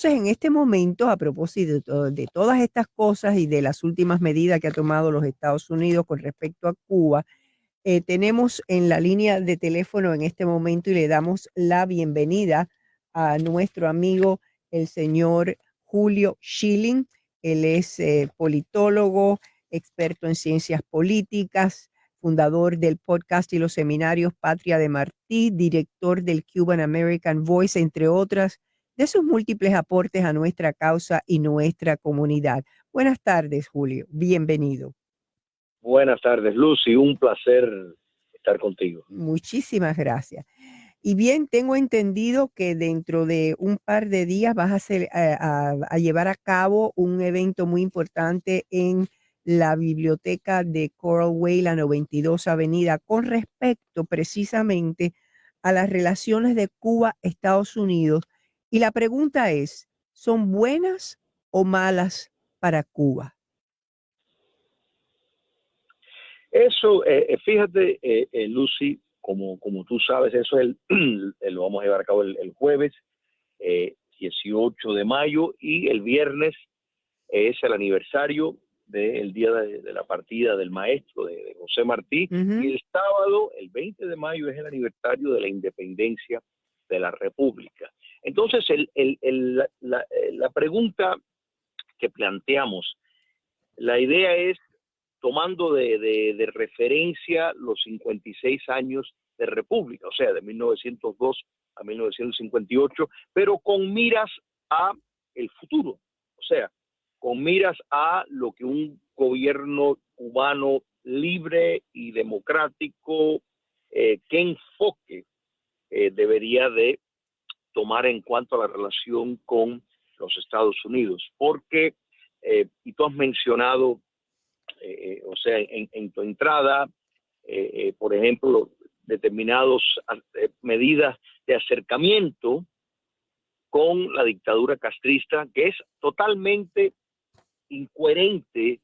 Entonces, en este momento, a propósito de todas estas cosas y de las últimas medidas que ha tomado los Estados Unidos con respecto a Cuba, tenemos en la línea de teléfono en este momento y le damos la bienvenida a nuestro amigo, el señor Julio Schilling. Él es politólogo, experto en ciencias políticas, fundador del podcast y los seminarios Patria de Martí, director del Cuban American Voice, entre otras de sus múltiples aportes a nuestra causa y nuestra comunidad. Buenas tardes, Julio. Bienvenido. Buenas tardes, Lucy. Un placer estar contigo. Muchísimas gracias. Y bien, tengo entendido que dentro de un par de días vas a, a llevar a cabo un evento muy importante en la biblioteca de Coral Way, la 92 Avenida, con respecto precisamente a las relaciones de Cuba-Estados Unidos. Y la pregunta es, ¿son buenas o malas para Cuba? Eso, fíjate, Lucy, como tú sabes, eso es lo vamos a llevar a cabo el jueves 18 de mayo y el viernes es el aniversario del día de la partida del maestro, de José Martí, y el sábado, el 20 de mayo, es el aniversario de la independencia de la República. Entonces, la pregunta que planteamos, la idea es tomando de referencia los 56 años de República, o sea, de 1902 a 1958, pero con miras a el futuro, o sea, con miras a lo que un gobierno cubano libre y democrático, qué enfoque debería de tomar en cuanto a la relación con los Estados Unidos, porque, y tú has mencionado, o sea, en tu entrada, por ejemplo, determinadas medidas de acercamiento con la dictadura castrista, que es totalmente incoherente,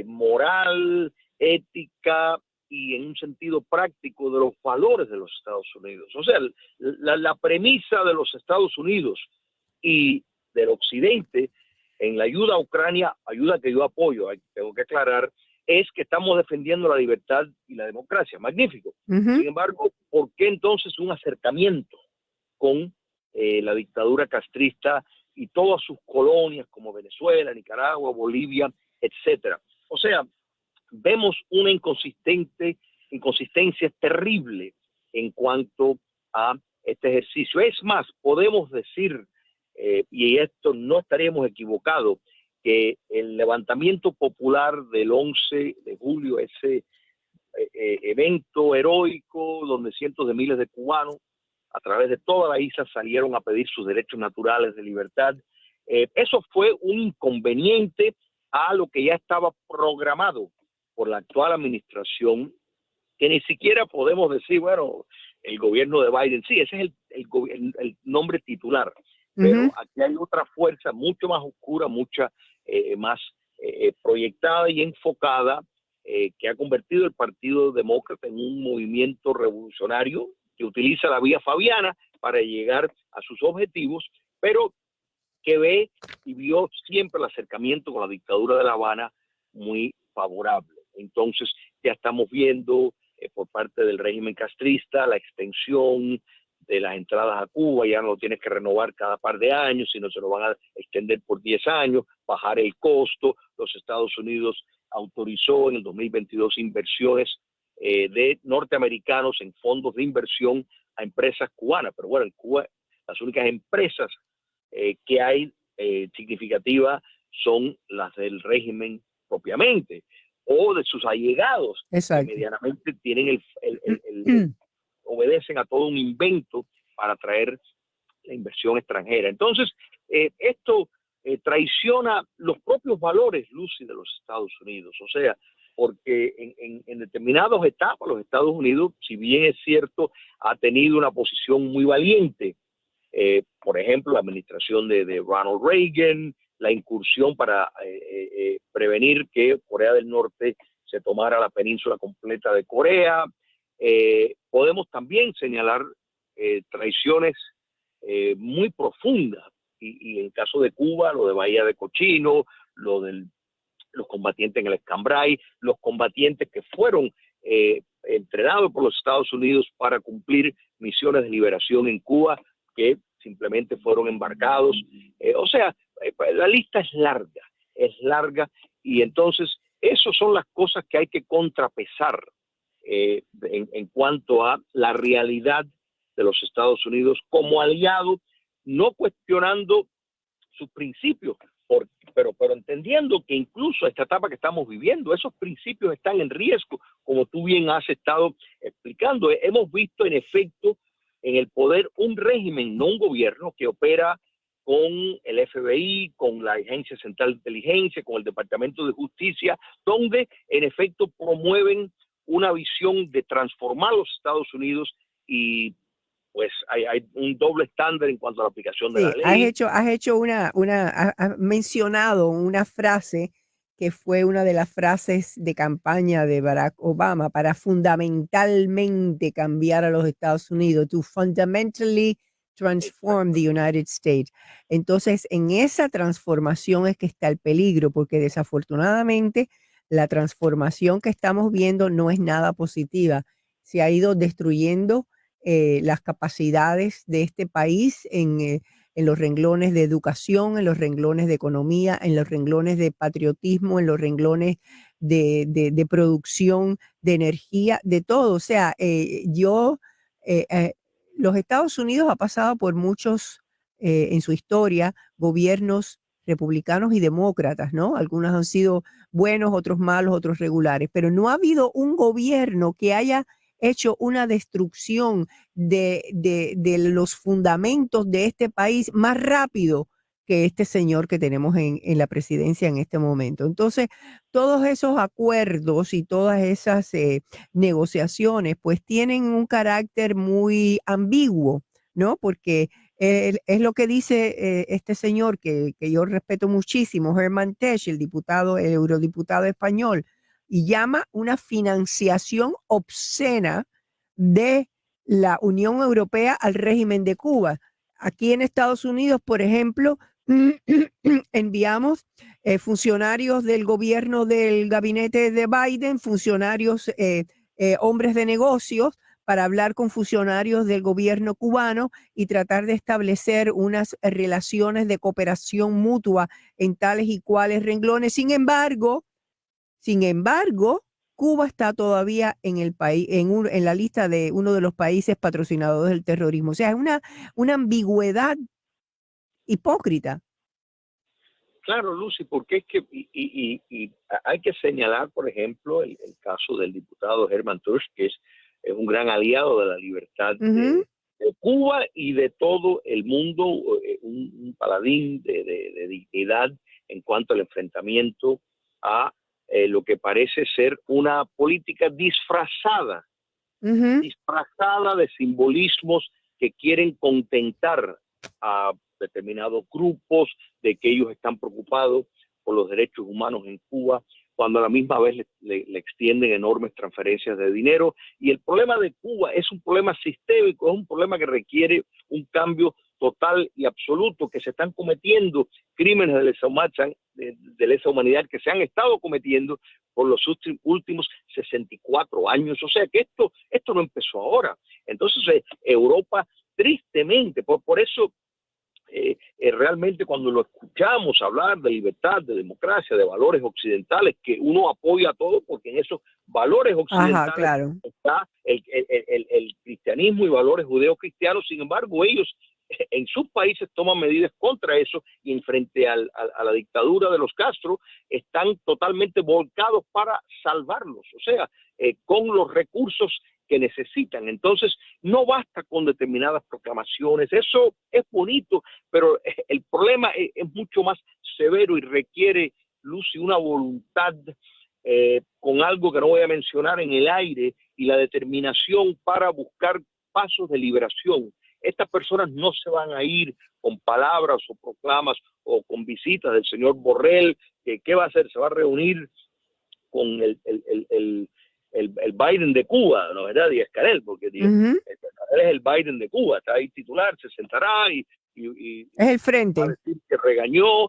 moral, ética y en un sentido práctico de los valores de los Estados Unidos. O sea, la premisa de los Estados Unidos y del Occidente en la ayuda a Ucrania, ayuda que yo apoyo, tengo que aclarar, es que estamos defendiendo la libertad y la democracia. Magnífico. Sin embargo, ¿por qué entonces un acercamiento con la dictadura castrista y todas sus colonias como Venezuela, Nicaragua, Bolivia, etcétera? O sea, vemos una inconsistencia terrible en cuanto a este ejercicio. Es más, podemos decir, y esto no estaríamos equivocados, que el levantamiento popular del 11 de julio, ese evento heroico donde cientos de miles de cubanos a través de toda la isla salieron a pedir sus derechos naturales de libertad, eso fue un inconveniente a lo que ya estaba programado por la actual administración, que ni siquiera podemos decir, bueno, el gobierno de Biden, sí, ese es el nombre titular, pero aquí hay otra fuerza mucho más oscura, mucha más proyectada y enfocada, que ha convertido el Partido Demócrata en un movimiento revolucionario que utiliza la vía fabiana para llegar a sus objetivos, pero que ve y vio siempre el acercamiento con la dictadura de La Habana muy favorable. Entonces ya estamos viendo por parte del régimen castrista la extensión de las entradas a Cuba, ya no lo tienes que renovar cada par de años, sino se lo van a extender por 10 años, bajar el costo. Los Estados Unidos autorizó en el 2022 inversiones de norteamericanos en fondos de inversión a empresas cubanas, pero bueno, en Cuba las únicas empresas que hay significativas son las del régimen propiamente, o de sus allegados, que medianamente tienen obedecen a todo un invento para atraer la inversión extranjera. Entonces, esto traiciona los propios valores, Lucy, de los Estados Unidos. O sea, porque en determinadas etapas los Estados Unidos, si bien es cierto, ha tenido una posición muy valiente. Por ejemplo, la administración de Ronald Reagan, la incursión para prevenir que Corea del Norte se tomara la península completa de Corea. Podemos también señalar traiciones muy profundas y en caso de Cuba, lo de Bahía de Cochino, los combatientes en el Escambray, los combatientes que fueron entrenados por los Estados Unidos para cumplir misiones de liberación en Cuba, que simplemente fueron embarcados. La lista es larga, y entonces esas son las cosas que hay que contrapesar en cuanto a la realidad de los Estados Unidos como aliado, no cuestionando sus principios, pero entendiendo que incluso esta etapa que estamos viviendo, esos principios están en riesgo, como tú bien has estado explicando. Hemos visto en efecto en el poder un régimen, no un gobierno, que opera con el FBI, con la Agencia Central de Inteligencia, con el Departamento de Justicia, donde en efecto promueven una visión de transformar los Estados Unidos, y pues hay un doble estándar en cuanto a la aplicación de la ley. Has mencionado una frase que fue una de las frases de campaña de Barack Obama para fundamentalmente cambiar a los Estados Unidos, to fundamentally transform the United States. Entonces, en esa transformación es que está el peligro, porque desafortunadamente la transformación que estamos viendo no es nada positiva. Se ha ido destruyendo las capacidades de este país en los renglones de educación, en los renglones de economía, en los renglones de patriotismo, en los renglones de producción de energía, de todo. O sea, los Estados Unidos ha pasado por muchos, en su historia, gobiernos republicanos y demócratas, ¿no? Algunos han sido buenos, otros malos, otros regulares, pero no ha habido un gobierno que haya hecho una destrucción de los fundamentos de este país más rápido que este señor que tenemos en la presidencia en este momento. Entonces, todos esos acuerdos y todas esas negociaciones, pues tienen un carácter muy ambiguo, ¿no? Porque es lo que dice este señor que yo respeto muchísimo, Herman Tesch, el eurodiputado español, y llama una financiación obscena de la Unión Europea al régimen de Cuba. Aquí en Estados Unidos, por ejemplo, enviamos funcionarios del gobierno del gabinete de Biden, funcionarios, hombres de negocios, para hablar con funcionarios del gobierno cubano y tratar de establecer unas relaciones de cooperación mutua en tales y cuales renglones. Sin embargo, Cuba está todavía en el país, en la lista de uno de los países patrocinadores del terrorismo. O sea, es una ambigüedad hipócrita. Claro, Lucy, porque es que y hay que señalar, por ejemplo, el caso del diputado Herman Tersch, que es un gran aliado de la libertad de Cuba y de todo el mundo, un paladín de dignidad en cuanto al enfrentamiento a lo que parece ser una política disfrazada de simbolismos que quieren contentar a determinados grupos, de que ellos están preocupados por los derechos humanos en Cuba, cuando a la misma vez le extienden enormes transferencias de dinero. Y el problema de Cuba es un problema sistémico, es un problema que requiere un cambio total y absoluto, que se están cometiendo crímenes de lesa humanidad que se han estado cometiendo por los últimos 64 años. O sea que esto no empezó ahora. Entonces Europa, tristemente, por eso realmente cuando lo escuchamos hablar de libertad, de democracia, de valores occidentales, que uno apoya a todo, porque en esos valores occidentales está el cristianismo y valores judeocristianos. Sin embargo, ellos en sus países toman medidas contra eso, y en frente a la dictadura de los Castro están totalmente volcados para salvarlos, o sea, con los recursos que necesitan. Entonces, no basta con determinadas proclamaciones. Eso es bonito, pero el problema es mucho más severo y requiere, Lucy, una voluntad con algo que no voy a mencionar en el aire, y la determinación para buscar pasos de liberación. Estas personas no se van a ir con palabras o proclamas o con visitas del señor Borrell, que ¿qué va a hacer? Se va a reunir con el Biden de Cuba, ¿no? ¿Verdad? Díaz Canel, porque Díaz Canel es el Biden de Cuba, está ahí titular, se sentará y Es el va a frente. decir que regañó.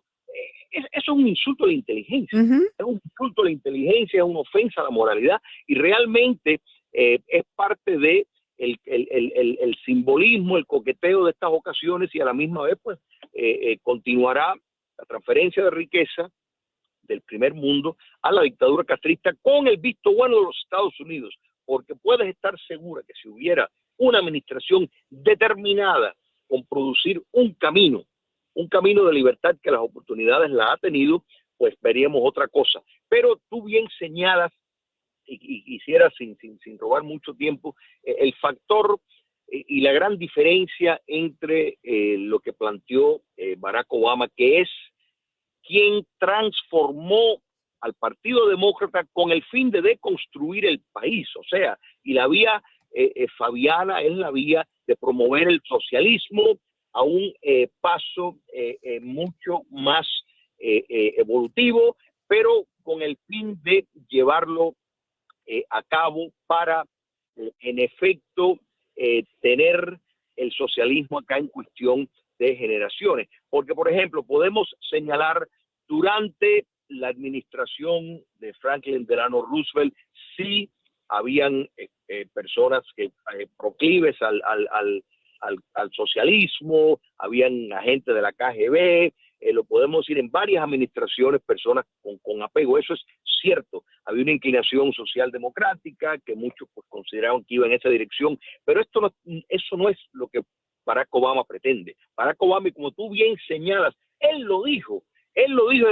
Eso es un insulto a la inteligencia. Es un insulto a la inteligencia, es una ofensa a la moralidad y realmente es parte de el simbolismo, el coqueteo de estas ocasiones y a la misma vez pues continuará la transferencia de riqueza del primer mundo a la dictadura castrista con el visto bueno de los Estados Unidos, porque puedes estar segura que si hubiera una administración determinada con producir un camino de libertad que las oportunidades la ha tenido, pues veríamos otra cosa. Pero tú bien señalas, y quisiera sin robar mucho tiempo, el factor y la gran diferencia entre lo que planteó Barack Obama, que es quien transformó al Partido Demócrata con el fin de deconstruir el país. O sea, y la vía fabiana es la vía de promover el socialismo a un paso mucho más evolutivo, pero con el fin de llevarlo a cabo para, en efecto, tener el socialismo acá en cuestión de generaciones. Porque, por ejemplo, podemos señalar durante la administración de Franklin Delano Roosevelt, sí habían personas que proclives al socialismo, habían agentes de la KGB, lo podemos decir en varias administraciones, personas con apego, eso es cierto. Había una inclinación social democrática que muchos pues, consideraban que iba en esa dirección, pero eso no es lo que Barack Obama pretende. Barack Obama, y como tú bien señalas, él lo dijo, es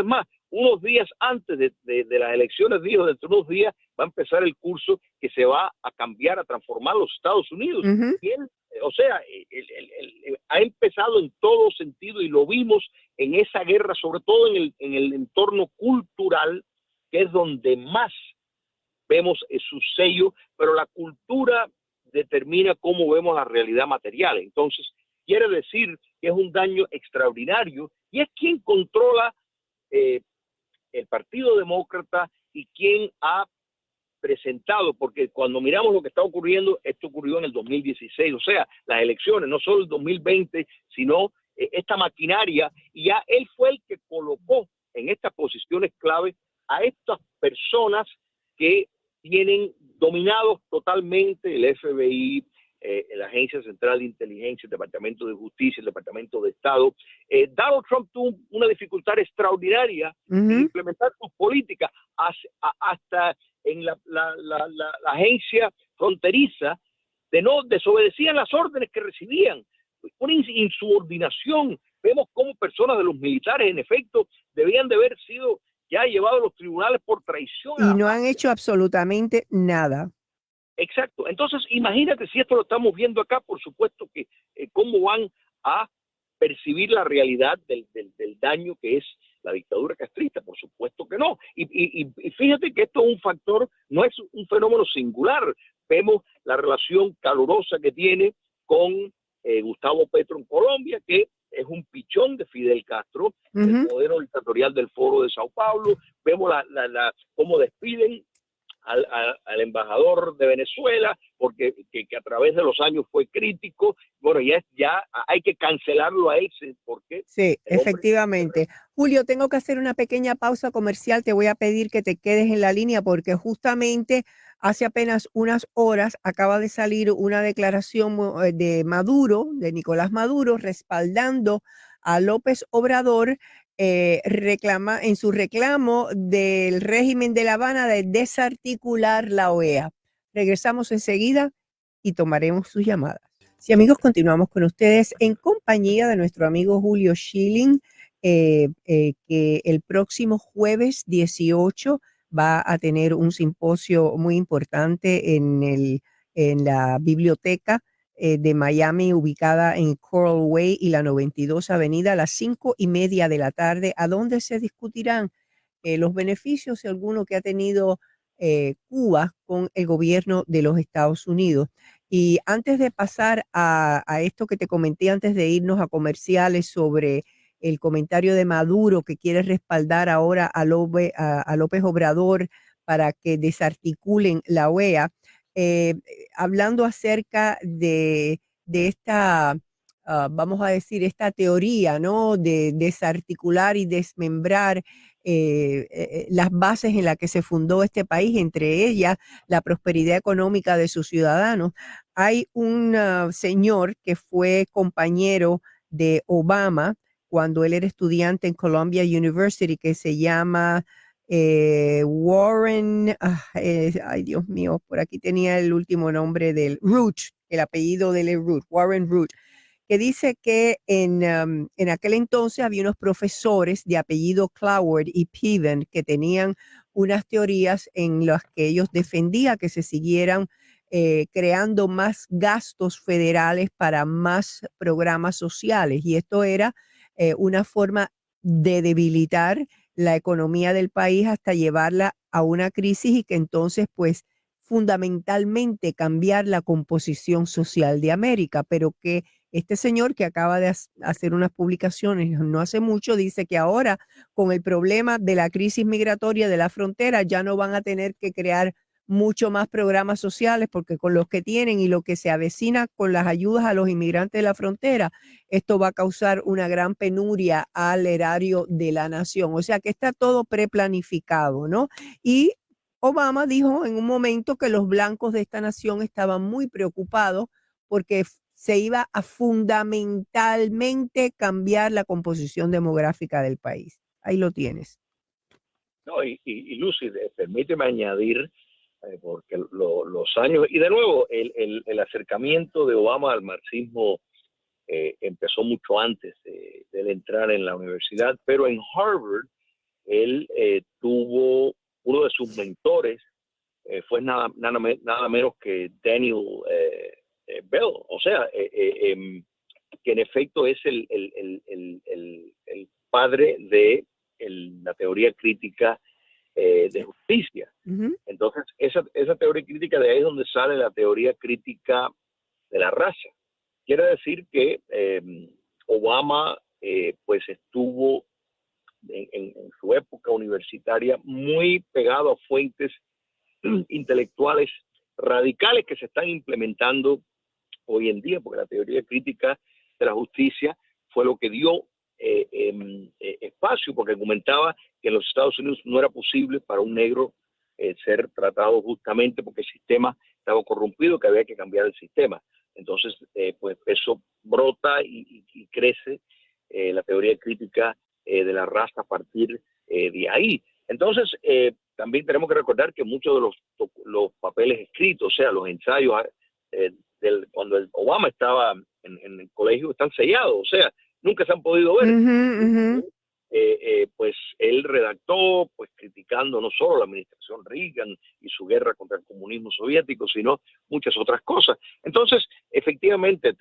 más, unos días antes de las elecciones dijo, dentro de unos días va a empezar el curso que se va a cambiar, a transformar los Estados Unidos. Y él, o sea, él ha empezado en todo sentido y lo vimos en esa guerra, sobre todo en el entorno cultural, que es donde más vemos su sello, pero la cultura determina cómo vemos la realidad material. Entonces, quiere decir que es un daño extraordinario y es quien controla el Partido Demócrata y quien ha presentado, porque cuando miramos lo que está ocurriendo, esto ocurrió en el 2016, o sea, las elecciones, no solo el 2020, sino esta maquinaria, y ya él fue el que colocó en estas posiciones clave a estas personas que tienen dominados totalmente el FBI, la Agencia Central de Inteligencia, el Departamento de Justicia, el Departamento de Estado. Donald Trump tuvo una dificultad extraordinaria en implementar sus políticas hasta en la agencia fronteriza, no desobedecían las órdenes que recibían, una insubordinación. Vemos cómo personas de los militares, en efecto, debían de haber sido ya llevados a los tribunales por traición. Y no han hecho absolutamente nada. Exacto. Entonces, imagínate si esto lo estamos viendo acá, por supuesto que cómo van a percibir la realidad del daño que es la dictadura castrista, por supuesto que no. Y fíjate que esto es un factor, no es un fenómeno singular. Vemos la relación calurosa que tiene con Gustavo Petro en Colombia, que es un pichón de Fidel Castro, el modelo dictatorial del Foro de Sao Paulo. Vemos cómo despiden al embajador de Venezuela, porque que a través de los años fue crítico. Bueno, ya hay que cancelarlo a él, porque sí, efectivamente. Julio, tengo que hacer una pequeña pausa comercial. Te voy a pedir que te quedes en la línea porque justamente hace apenas unas horas acaba de salir una declaración de Maduro, de Nicolás Maduro, respaldando a López Obrador en su reclamo del régimen de La Habana de desarticular la OEA. Regresamos enseguida y tomaremos sus llamadas. Sí, amigos, continuamos con ustedes en compañía de nuestro amigo Julio Schilling, que el próximo jueves 18 va a tener un simposio muy importante en la biblioteca de Miami, ubicada en Coral Way y la 92 Avenida a las 5:30 de la tarde, a donde se discutirán los beneficios y alguno que ha tenido Cuba con el gobierno de los Estados Unidos. Y antes de pasar a esto que te comenté antes de irnos a comerciales sobre el comentario de Maduro que quiere respaldar ahora a López Obrador para que desarticulen la OEA, hablando acerca de esta vamos a decir, esta teoría, ¿no? De desarticular y desmembrar las bases en las que se fundó este país, entre ellas la prosperidad económica de sus ciudadanos. Hay un señor que fue compañero de Obama cuando él era estudiante en Columbia University, que se llama Warren, ay Dios mío, por aquí tenía el último nombre del Root, el apellido del Root, Warren Root, que dice que en aquel entonces había unos profesores de apellido Cloward y Piven que tenían unas teorías en las que ellos defendían que se siguieran creando más gastos federales para más programas sociales. Y esto era una forma de debilitar la economía del país hasta llevarla a una crisis y que entonces pues fundamentalmente cambiar la composición social de América, pero que este señor que acaba de hacer unas publicaciones no hace mucho dice que ahora con el problema de la crisis migratoria de la frontera ya no van a tener que crear mucho más programas sociales porque con los que tienen y lo que se avecina con las ayudas a los inmigrantes de la frontera, esto va a causar una gran penuria al erario de la nación. O sea que está todo preplanificado, ¿no? Y Obama dijo en un momento que los blancos de esta nación estaban muy preocupados porque se iba a fundamentalmente cambiar la composición demográfica del país. Ahí lo tienes. No, y Lucy, permíteme añadir, porque los años, y de nuevo, el acercamiento de Obama al marxismo empezó mucho antes de él entrar en la universidad, pero en Harvard él tuvo uno de sus mentores, fue nada menos que Daniel Bell, o sea, que en efecto es el padre de la teoría crítica de justicia. Ujú. Entonces, esa teoría crítica, de ahí es donde sale la teoría crítica de la raza. Quiere decir que Obama pues estuvo en su época universitaria muy pegado a fuentes intelectuales radicales que se están implementando hoy en día, porque la teoría crítica de la justicia fue lo que dio espacio, porque argumentaba que en los Estados Unidos no era posible para un negro ser tratado justamente porque el sistema estaba corrompido, que había que cambiar el sistema. Entonces, pues eso brota y crece la teoría crítica de la raza a partir de ahí. Entonces, también tenemos que recordar que muchos de los papeles escritos, o sea, los ensayos cuando Obama estaba en el colegio, están sellados, o sea, nunca se han podido ver. Ujú, Pues él redactó, pues criticando no solo la administración Reagan y su guerra contra el comunismo soviético, sino muchas otras cosas. Entonces, efectivamente,